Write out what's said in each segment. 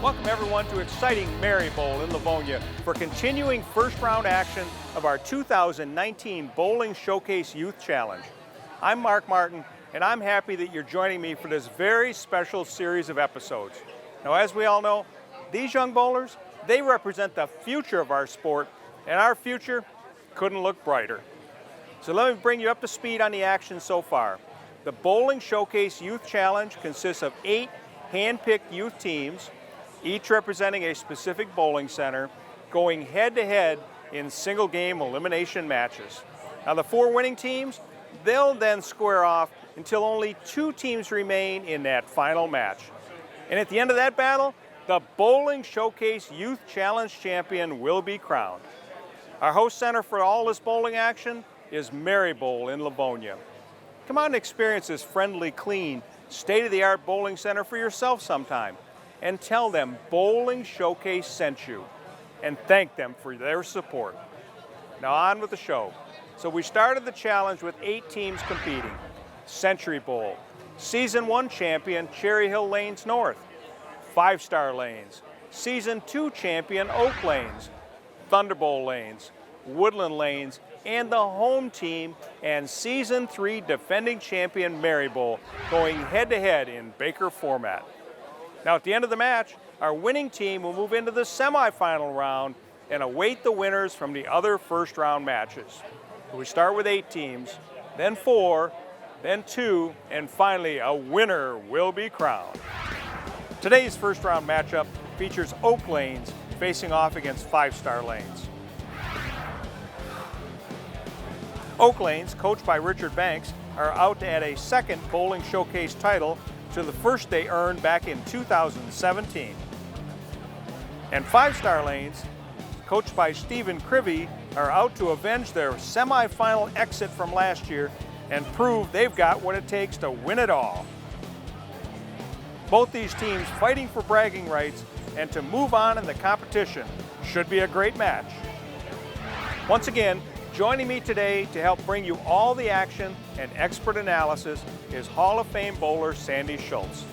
Welcome everyone to exciting Mary Bowl in Livonia for continuing first round action of our 2019 Bowling Showcase Youth Challenge. I'm Mark Martin and I'm happy that you're joining me for this very special series of episodes. Now, as we all know, these young bowlers, they represent the future of our sport, and our future couldn't look brighter. So let me bring you up to speed on the action so far. The Bowling Showcase Youth Challenge consists of 8 hand-picked youth teams, each representing a specific bowling center, going head-to-head in single-game elimination matches. Now, the 4 winning teams, they'll then square off until only 2 teams remain in that final match. And at the end of that battle, the Bowling Showcase Youth Challenge champion will be crowned. Our host center for all this bowling action is Mary Bowl in Livonia. Come out and experience this friendly, clean, state-of-the-art bowling center for yourself sometime, and tell them Bowling Showcase sent you, and thank them for their support. Now on with the show. So we started the challenge with 8 teams competing. Century Bowl, Season 1 champion Cherry Hill Lanes North, 5-Star Lanes, Season 2 champion Oak Lanes, Thunderbowl Lanes, Woodland Lanes, and the home team and Season 3 defending champion Mary Bowl going head-to-head in Baker format. Now at the end of the match, our winning team will move into the semifinal round and await the winners from the other first round matches. We start with 8 teams, then 4, then 2, and finally a winner will be crowned. Today's first round matchup features Oak Lanes facing off against 5-Star Lanes. Oak Lanes, coached by Richard Banks, are out to add a second Bowling Showcase title to the first they earned back in 2017. And 5-Star Lanes, coached by Stephen Crivey, are out to avenge their semifinal exit from last year and prove they've got what it takes to win it all. Both these teams fighting for bragging rights and to move on in the competition. Should be a great match. Once again, joining me today to help bring you all the action and expert analysis is Hall of Fame bowler Sandy Schultz.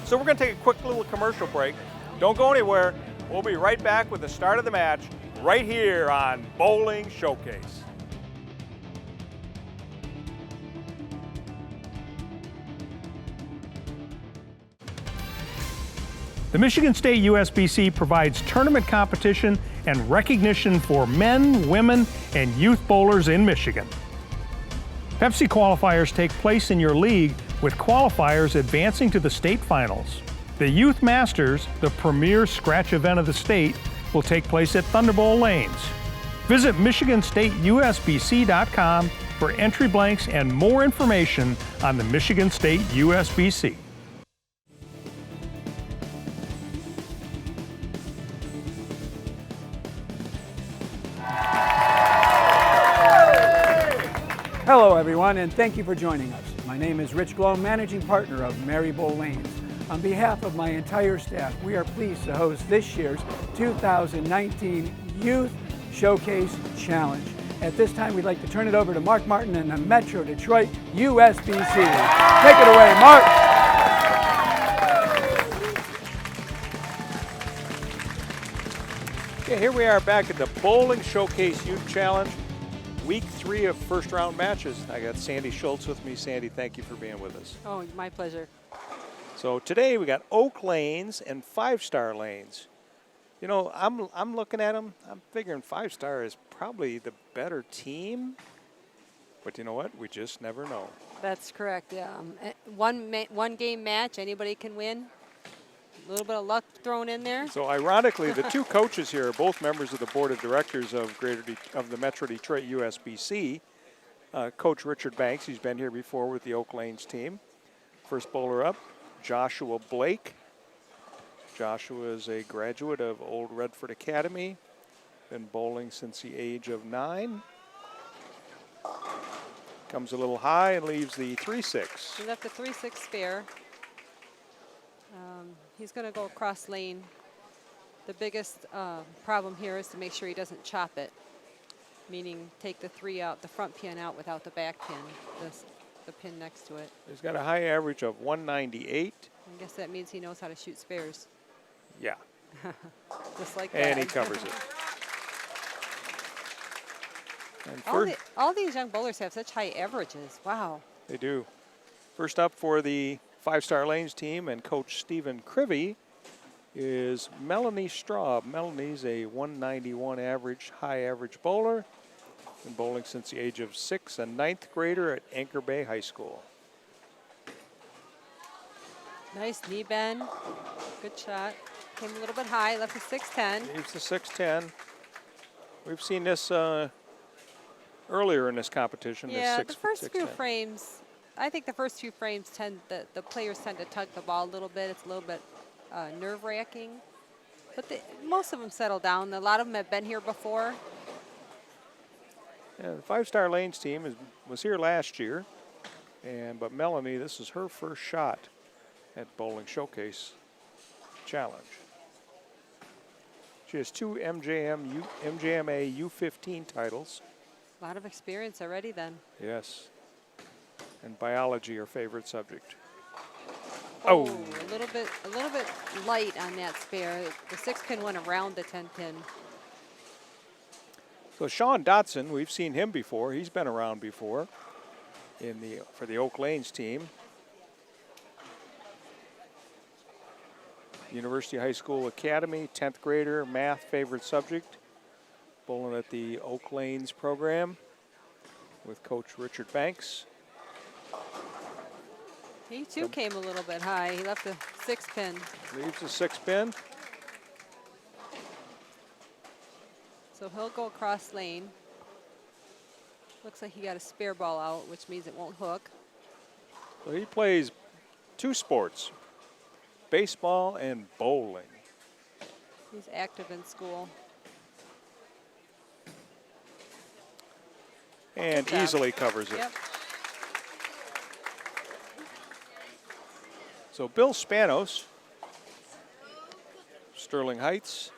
So we're going to take a quick little commercial break. Don't go anywhere. We'll be right back with the start of the match right here on Bowling Showcase. The Michigan State USBC provides tournament competition and recognition for men, women, and youth bowlers in Michigan. Pepsi qualifiers take place in your league, with qualifiers advancing to the state finals. The Youth Masters, the premier scratch event of the state, will take place at Thunderbowl Lanes. Visit MichiganStateUSBC.com for entry blanks and more information on the Michigan State USBC. Hello everyone, and thank you for joining us. My name is Rich Glow, Managing Partner of Mary Bowl Lanes. On behalf of my entire staff, we are pleased to host this year's 2019 Youth Showcase Challenge. At this time, we'd like to turn it over to Mark Martin and the Metro Detroit USBC. Take it away, Mark. Okay, here we are back at the Bowling Showcase Youth Challenge. Week 3 of first round matches. I got Sandy Schultz with me. Sandy, thank you for being with us. Oh, my pleasure. So today we got Oak Lanes and 5-Star Lanes. You know, I'm looking at them. I'm figuring 5-Star is probably the better team. But you know what? We just never know. That's correct. One game match, anybody can win. A little bit of luck thrown in there. So ironically, the 2 coaches here are both members of the board of directors of the Metro Detroit USBC. Coach Richard Banks, he's been here before with the Oak Lanes team. First bowler up, Joshua Blake. Joshua is a graduate of Old Redford Academy, been bowling since the age of 9. Comes a little high and leaves the 3-6. He left the 3-6 spare. He's going to go across lane. The biggest problem here is to make sure he doesn't chop it, meaning take the 3 out, the front pin out without the back pin, the pin next to it. He's got a high average of 198. I guess that means he knows how to shoot spares. Yeah, Just like that. And he covers it. And All these young bowlers have such high averages. Wow. they do. First up for the 5-Star Lanes team and Coach Stephen Crivy is Melanie Straub. Melanie's a 191 average, high average bowler. Been bowling since the age of 6, a 9th grader at Anchor Bay High School. Nice knee bend. Good shot. Came a little bit high, left the 610. Leaves the 610. We've seen this earlier in this competition. Yeah, this the first few 610. frames, I think the first few frames the players tend to tug the ball a little bit. It's a little bit nerve-wracking. But most of them settle down. A lot of them have been here before. Yeah, the 5-Star Lanes team was here last year, but Melanie, this is her first shot at Bowling Showcase Challenge. She has 2 MJMA U15 titles. A lot of experience already then. Yes. And biology, her favorite subject. Oh, a little bit light on that spare. The 6-pin went around the 10-pin. So Sean Dotson, we've seen him before. He's been around before for the Oak Lanes team. University High School Academy, 10th grader, math favorite subject. Bowling at the Oak Lanes program with Coach Richard Banks. He too came a little bit high. He left the 6-pin. Leaves the 6-pin. So he'll go across lane. Looks like he got a spare ball out, which means it won't hook. So he plays 2 sports, baseball and bowling. He's active in school. And easily covers it. Yep. So Bill Spanos, Sterling Heights,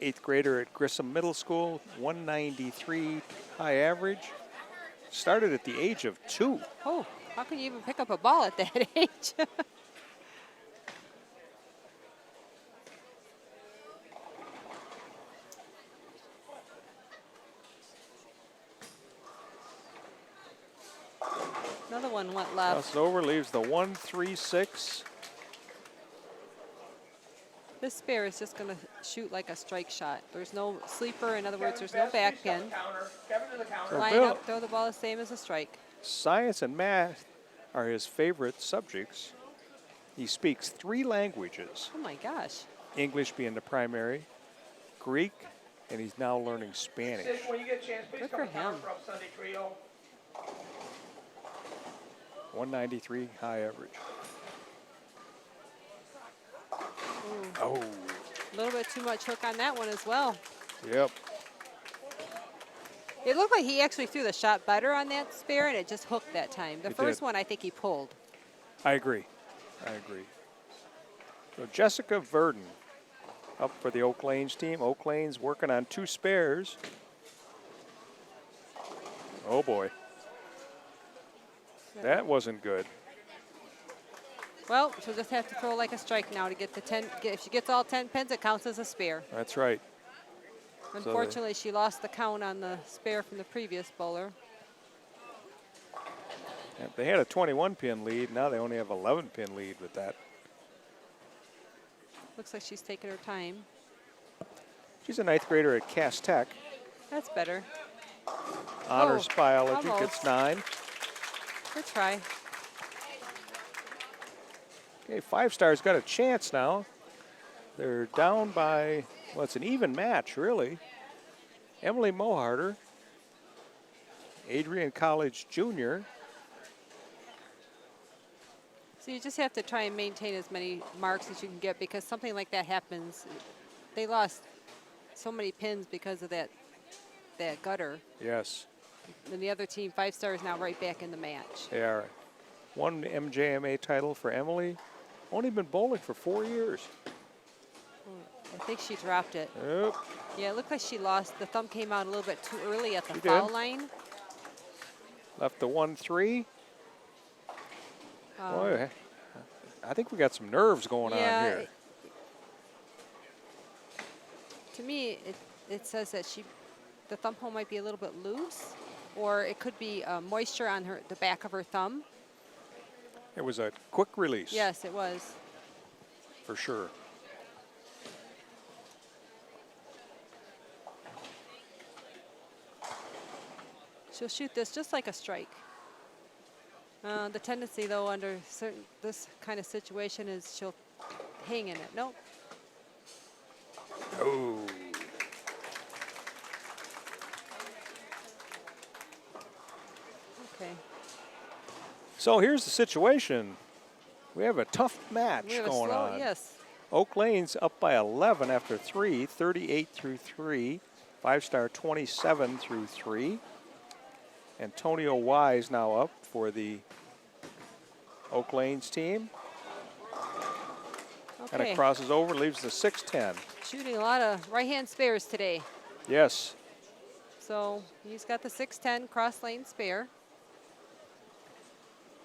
8th grader at Grissom Middle School, 193 high average. Started at the age of 2. Oh, how can you even pick up a ball at that age? Another one went left. Crosses over, leaves the 136. This spare is just going to shoot like a strike shot. There's no sleeper. In other words, there's no back pin. So Line Bill, up, throw the ball the same as a strike. science and math are his favorite subjects. He speaks 3 languages, Oh my gosh. English being the primary, Greek, and he's now learning Spanish. Good for him. 193 high average. Oh, A little bit too much hook on that one as well. yep. It looked like he actually threw the shot better on that spare, and it just hooked that time. The It first did. one, I think he pulled. I agree. So Jessica Verdon up for the Oak Lanes team. Oak Lanes working on 2 spares. Oh boy. That wasn't good. Well, she'll just have to throw like a strike now to get the 10. If she gets all 10 pins, it counts as a spare. That's right. Unfortunately, she lost the count on the spare from the previous bowler. They had a 21-pin lead. Now they only have 11-pin lead with that. Looks like she's taking her time. She's a 9th grader at Cass Tech. That's better. Honors Oh, biology, almost. gets 9. Good try. Okay, 5-Star's got a chance now. They're down by, well, it's an even match, really. Emily Moharder, Adrian College Jr. So you just have to try and maintain as many marks as you can get, because something like that happens. They lost so many pins because of that gutter. Yes, And the other team, 5-Star, is now right back in the match. they are. 1 MJMA title for Emily. Only been bowling for 4 years. I think she dropped it. Yep. Yeah, it looked like she lost. The thumb came out a little bit too early at the She foul did. line. Left the 1-3. Boy, I think we got some nerves going on Yeah, here. To me, it says that the thumb hole might be a little bit loose, or it could be moisture on the back of her thumb. It was a quick release. Yes, it was. For sure. She'll shoot this just like a strike. The tendency, though, under this kind of situation is she'll hang in it. Nope. Oh. Okay. So here's the situation. We have a tough match We have going a slow, on. yes. Oak Lane's up by 11 after 3, 38 through 3. 5-star 27 through 3. Antonio Wise now up for the Oak Lane's team. And Okay. it crosses over, leaves the 6-10. Shooting a lot of right-hand spares today. Yes. So he's got the 6-10 cross lane spare.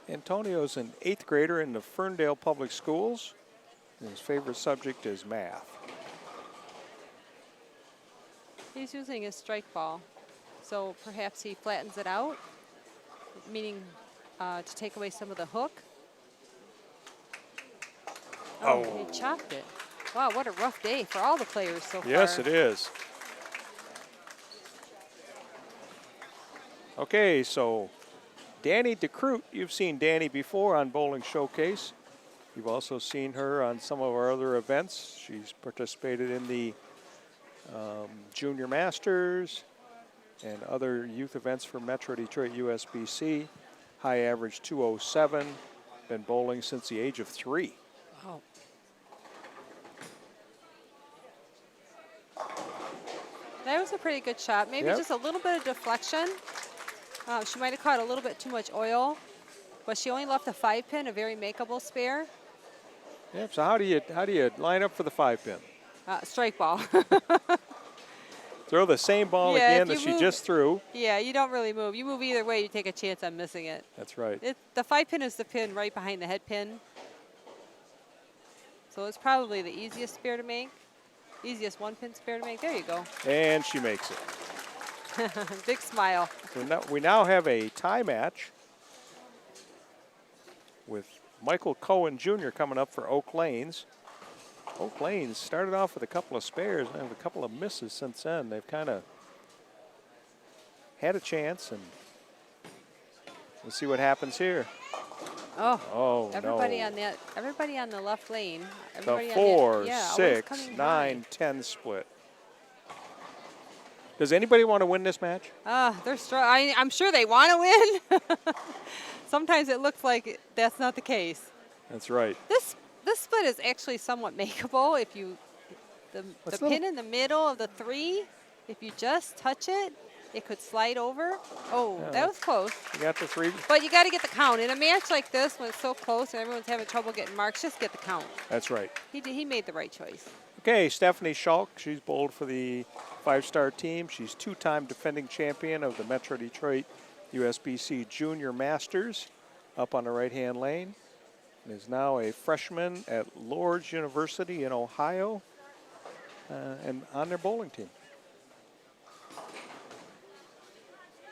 Antonio's an 8th grader in the Ferndale Public Schools. And his favorite subject is math. He's using his strike ball. So perhaps he flattens it out, meaning to take away some of the hook. Oh, he chopped it. Wow, what a rough day for all the players so far. Yes, it is. Okay, so Danny DeCroot, you've seen Danny before on Bowling Showcase. You've also seen her on some of our other events. She's participated in the Junior Masters and other youth events for Metro Detroit USBC. High average 207. Been bowling since the age of 3. Wow. That was a pretty good shot. Maybe Yep. just a little bit of deflection. She might have caught a little bit too much oil, but she only left a 5-pin, a very makeable spare. Yep. So how do you line up for the 5-pin? Strike ball. Throw the same ball Yeah, again if that you she move- just threw. Yeah, you don't really move. You move either way, you take a chance on missing it. That's right. The 5-pin is the pin right behind the head pin. So it's probably the easiest spare to make. Easiest 1-pin spare to make. There you go. And she makes it. Big smile. So we now have a tie match with Michael Cohen Jr. coming up for Oak Lanes. Oak Lanes started off with a couple of spares and have a couple of misses since then. They've kind of had a chance, and we'll see what happens here. Oh, Oh, everybody no. on the left lane. The Everybody 4, on the, yeah, always 6, coming 9, 10 split. Does anybody want to win this match? I'm sure they want to win. Sometimes it looks like that's not the case. That's right. This split is actually somewhat makeable if you the pin in the middle of the 3. If you just touch it, it could slide over. Oh, Yeah. that was close. You got the 3? But you got to get the count. In a match like this, when it's so close and everyone's having trouble getting marks, just get the count. That's right. He made the right choice. Okay, Stephanie Schulk, she's bowled for the 5-star team. She's 2-time defending champion of the Metro Detroit USBC Junior Masters up on the right-hand lane. And is now a freshman at Lourdes University in Ohio and on their bowling team.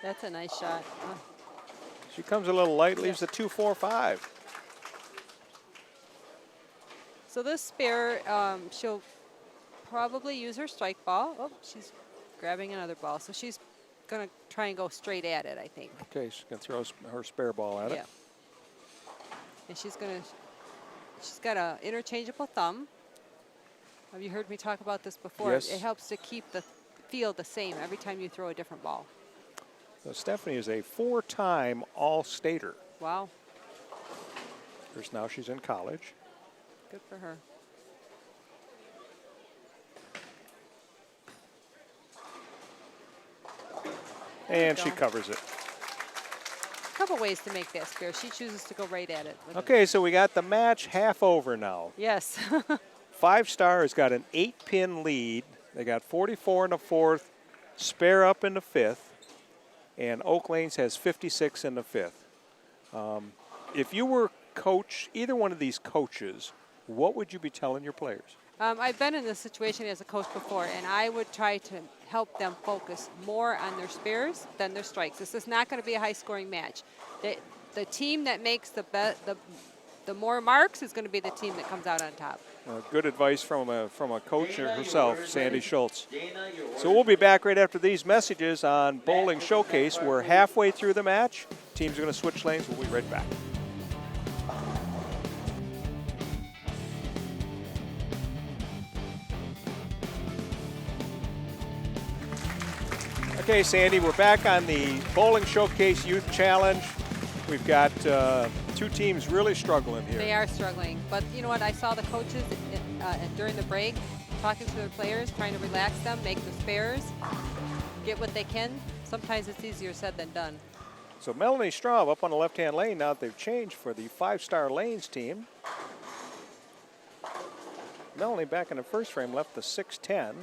That's a nice shot. Oh. She comes a little light, leaves the 2-4-5. So this spare, she'll probably use her strike ball. Oh, she's grabbing another ball. So she's going to try and go straight at it, I think. Okay, she's going to throw her spare ball at Yeah. it. And she's got an interchangeable thumb. Have you heard me talk about this before? Yes. It helps to keep the field the same every time you throw a different ball. So Stephanie is a 4-time All-Stater. Wow, Of course, now she's in college. good for her. And you she go. covers it. A couple ways to make that spare. She chooses to go right at it. with it. Okay, so we got the match half over now. Yes. 5-star has got an 8-pin lead. They got 44 in the 4th, spare up in the 5th, and Oak Lanes has 56 in the 5th. If you were coach, either one of these coaches, what would you be telling your players? I've been in this situation as a coach before, and I would try to help them focus more on their spares than their strikes. This is not going to be a high-scoring match. The team that makes the more marks is going to be the team that comes out on top. Good advice from a coach herself, Sandy Schultz. So we'll be back right after these messages on Bowling Showcase. We're halfway through the match. Teams are going to switch lanes. We'll be right back. Okay, Sandy, we're back on the Bowling Showcase Youth Challenge. We've got two teams really struggling here. They are struggling, but you know what? I saw the coaches during the break talking to their players, trying to relax them, make the spares, get what they can. Sometimes it's easier said than done. So Melanie Straub up on the left-hand lane. Now they've changed for the 5-star lanes team. Melanie back in the first frame left the 6-10.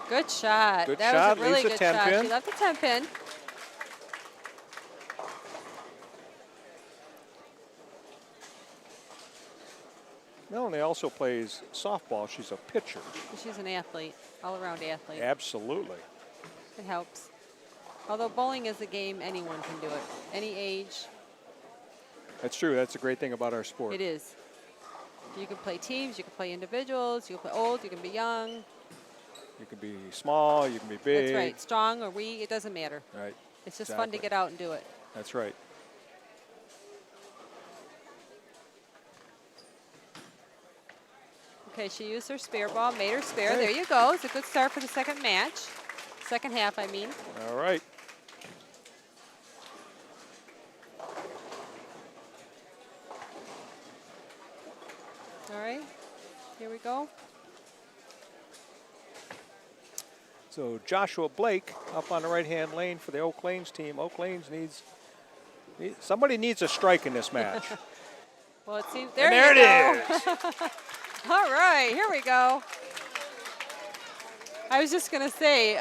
Good shot. Good that shot. was a really Leaves good a 10 shot. pin. She left the 10 pin. Melanie also plays softball. She's a pitcher. She's an athlete, all-around athlete. Absolutely. It helps. Although bowling is a game, anyone can do it. Any age. That's true. That's a great thing about our sport. It is. You can play teams, you can play individuals, you can play old, you can be young. You can be small, you can be big. That's right. Strong or weak, it doesn't matter. Right. It's just fun to get out and do it. That's right. Okay, she used her spare ball, made her spare. There you go. It's a good start for the second match. Second half, I mean. All right. All right. Here we go. So Joshua Blake up on the right-hand lane for the Oak Lanes team. Oak Lanes somebody needs a strike in this match. Well, it seems there you it go. is. All right, here we go. I was just going to say,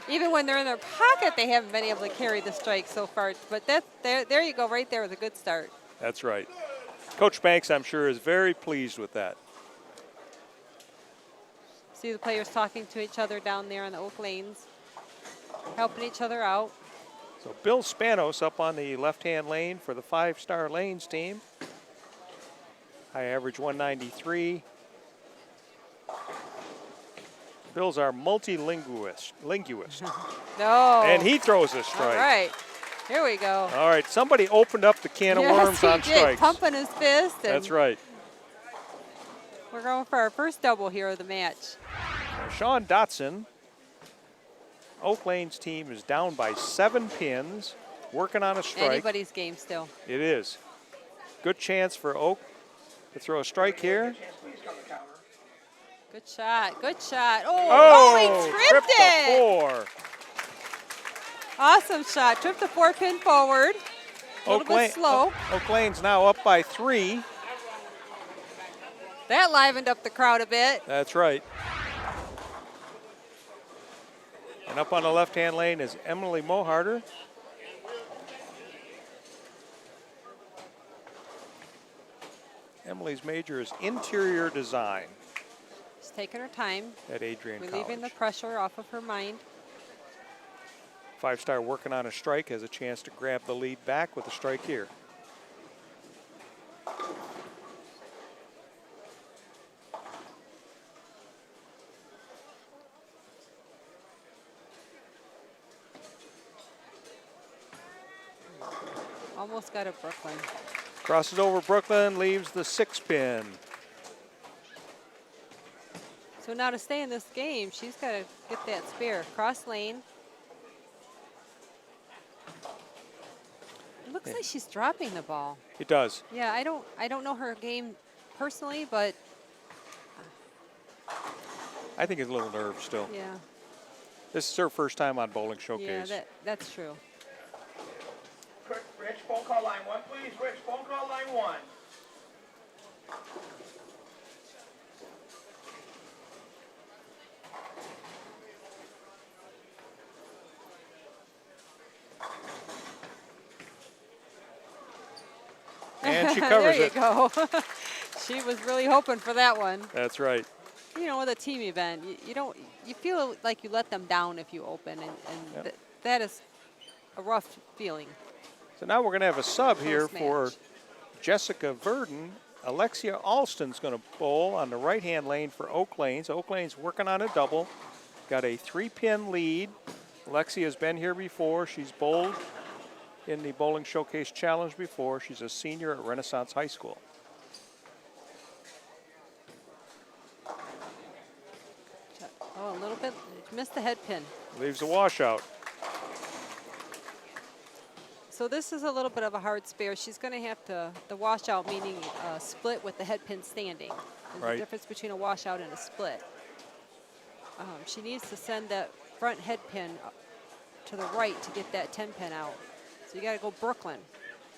even when they're in their pocket, they haven't been able to carry the strike so far. But there you go, right there with a good start. That's right. Coach Banks, I'm sure, is very pleased with that. See the players talking to each other down there on the Oak Lanes, helping each other out. So Bill Spanos up on the left-hand lane for the 5-star lanes team. High average 193. Bill's our multilinguist. No. And he throws a strike. All right. Here we go. All right. Somebody opened up the can of worms on he did. strikes. Pumping his fist. That's right. We're going for our first double here of the match. Sean Dotson, Oak Lane's team is down by 7 pins, working on a strike. Anybody's game still. It is. Good chance for Oak to throw a strike here. Good shot. Good shot. Oh, he tripped it. The 4. Awesome shot. Tripped the 4-pin forward. A little bit slow. Oak Lane's now up by 3. That livened up the crowd a bit. That's right. And up on the left-hand lane is Emily Moharder. Emily's major is interior design. She's taking her time. At Adrian Relieving the College. pressure off of her mind. 5-star working on a strike, has a chance to grab the lead back with a strike here. Almost got a Brooklyn. Crosses over Brooklyn, leaves the 6-pin. So now to stay in this game, she's got to get that spare. Cross lane. It looks like she's dropping the ball. It does. Yeah, I don't know her game personally, but I think it's a little nerve still. yeah. This is her first time on Bowling Showcase. Yeah, that's true. Rich, phone call line 1, please. Rich, phone call line 1. And she covers there you it. go. She was really hoping for that one. That's right. You know, with a team event, you don't, you feel like you let them down if you open, and Yep. that is a rough feeling. So now we're going to have a sub here Close for match. Jessica Verdon. Alexia Alston's going to bowl on the right-hand lane for Oak Lanes. Oak Lanes working on a double. Got a 3-pin lead. Alexia's been here before. She's bowled in the Bowling Showcase Challenge before. She's a senior at Renaissance High School. Oh, a little bit, missed the head pin. Leaves a washout. So this is a little bit of a hard spare. She's going to have to, the washout meaning split with the head pin standing. There's Right. a difference between a washout and a split. She needs to send that front head pin to the right to get that 10 pin out. So you got to go Brooklyn.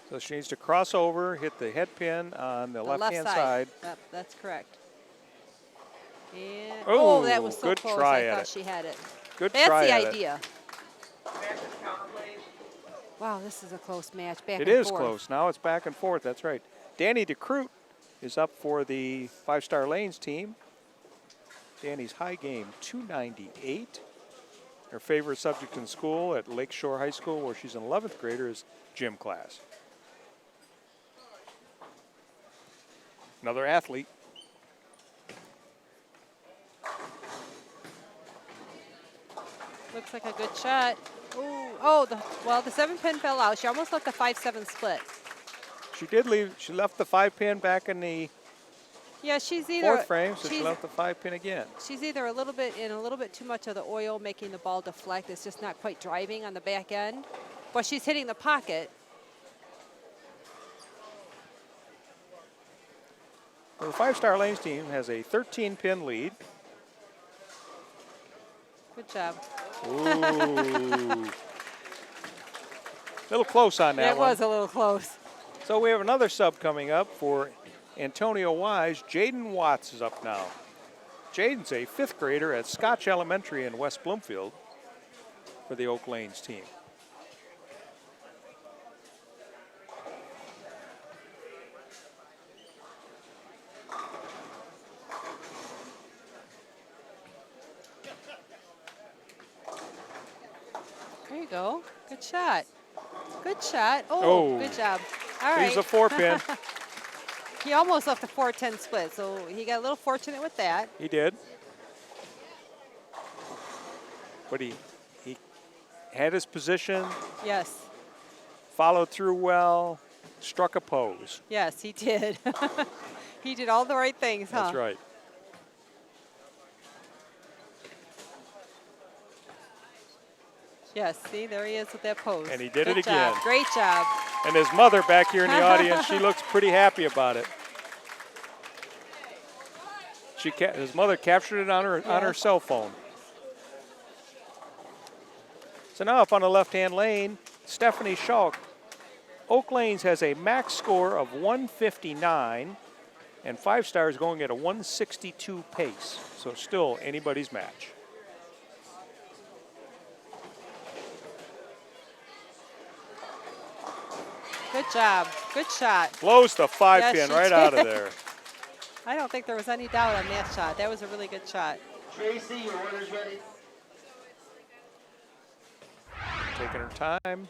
So she needs to cross over, hit the head pin on the left-hand side. Yep, that's correct. And Oh, that was so good close. try I at thought it. she had it. Good That's try the at it. idea. Matches counter, please. Wow, this is a close match. Back It and is forth. close. Now it's back and forth. That's right. Danny DeCrute is up for the 5-Star Lanes team. Danny's high game, 298. Her favorite subject in school at Lakeshore High School, where she's an 11th grader, is gym class. Another athlete. Looks like a good shot. Ooh, oh, well, the 7 pin fell out. She almost left the 5-7 split. She did leave. She left the 5-pin back in the Yeah, she's either 4th frame, so she she's, left the 5-pin again. she's either a little bit too much of the oil, making the ball deflect. It's just not quite driving on the back end, but she's hitting the pocket. Well, the 5-Star Lanes team has a 13-pin lead. Good job. Ooh. Little close on that That one. was a little close. So we have another sub coming up for Antonio Wise. Jaden Watts is up now. Jaden's a 5th grader at Scotch Elementary in West Bloomfield for the Oak Lanes team. There you go. Good shot. Good shot. Oh, Oh. good job. All right. He's a 4-pin. He almost left a 4-10 split, so he got a little fortunate with that. He did. But he had his position, Yes. followed through well, struck a pose. Yes, he did. He did all the right things, huh? That's right. Yes, see, there he is with that pose. And he did Good it again. job. Great job. And his mother back here in the audience, she looks pretty happy about it. His mother captured it on her cell phone. So now up on the left-hand lane, Stephanie Schalk. Oak Lanes has a max score of 159, and 5-Stars going at a 162 pace. So still anybody's match. Good job. Good shot. Blows the 5-pin Yes, she right out of did. there. I don't think there was any doubt on that shot. That was a really good shot. Tracy, your order's ready. Taking her time.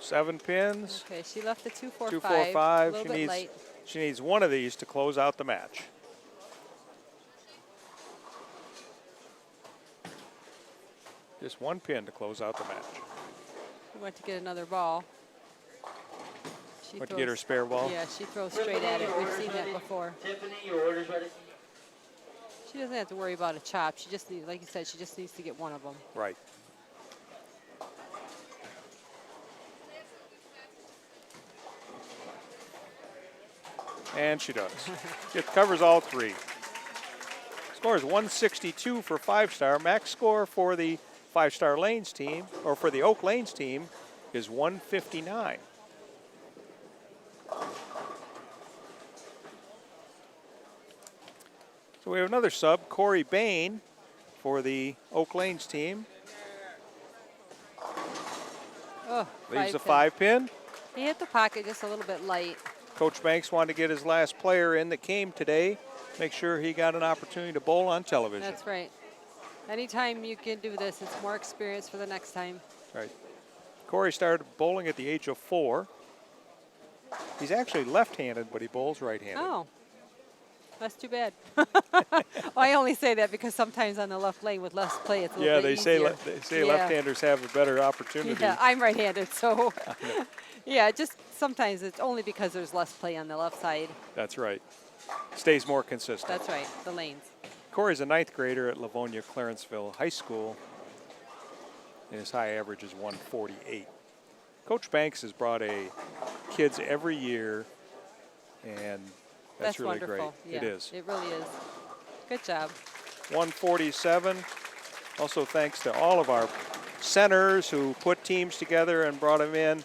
Seven pins. Okay, she left the 2-4-5. 2-4-5. A little bit late. She needs one of these to close out the match. Just one pin to close out the match. She went to get another ball. She Went to get her spare ball. Yeah, she throws straight at it. We've seen that before. Tiffany, your order's ready. She doesn't have to worry about a chop. She just needs, like you said, she just needs to get one of them. Right. And she does. It covers all three. Score is 162 for 5-Star. Max score for the 5-Star Lanes team, or for the Oak Lanes team, is 159. So we have another sub, Corey Bain, for the Oak Lanes team. Oh, Leaves the 5 5-pin. He hit the pocket just a little bit light. Coach Banks wanted to get his last player in that came today, make sure he got an opportunity to bowl on television. That's right. Anytime you can do this, it's more experience for the next time. Right. Corey started bowling at the age of 4. He's actually left-handed, but he bowls right-handed. Oh, that's too bad. I only say that because sometimes on the left lane with less play, it's a little Yeah, bit they easier. say Yeah. left-handers have a better opportunity. Yeah, I'm right-handed, so yeah, just sometimes it's only because there's less play on the left side. That's right. Stays more consistent. That's right, the lanes. Corey's a 9th grader at Livonia Clarenceville High School, and his high average is 148. Coach Banks has brought kids every year, and that's really wonderful. great. Yeah, It is. It really is. Good job. 147. Also thanks to all of our centers who put teams together and brought them in.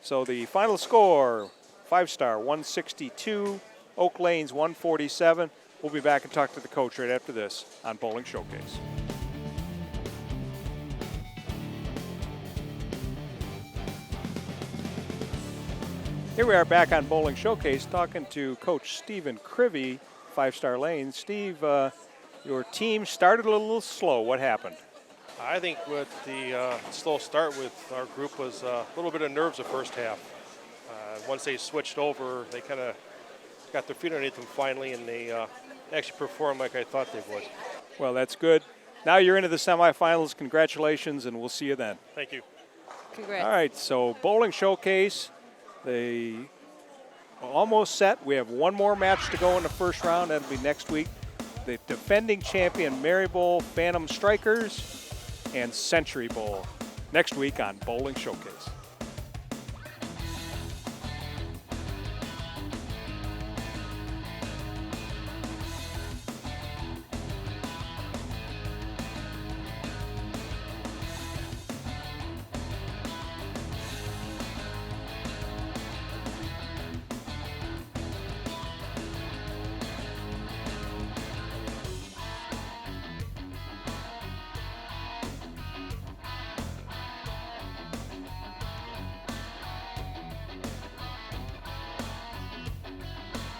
So the final score, 5-star 162, Oak Lanes 147. We'll be back and talk to the coach right after this on Bowling Showcase. Here we are back on Bowling Showcase talking to Coach Stephen Crivy, 5-star Lanes. Steve, your team started a little slow. What happened? I think with the slow start with our group was a little bit of nerves the first half. Once they switched over, they kind of got their feet underneath them finally, and they actually performed like I thought they would. Well, that's good. Now you're into the semifinals. Congratulations, and we'll see you then. Thank you. Congrats. All right, so Bowling Showcase, they are almost set. We have one more match to go in the first round. That'll be next week. The defending champion Mary Bowl Phantom Strikers and Century Bowl next week on Bowling Showcase.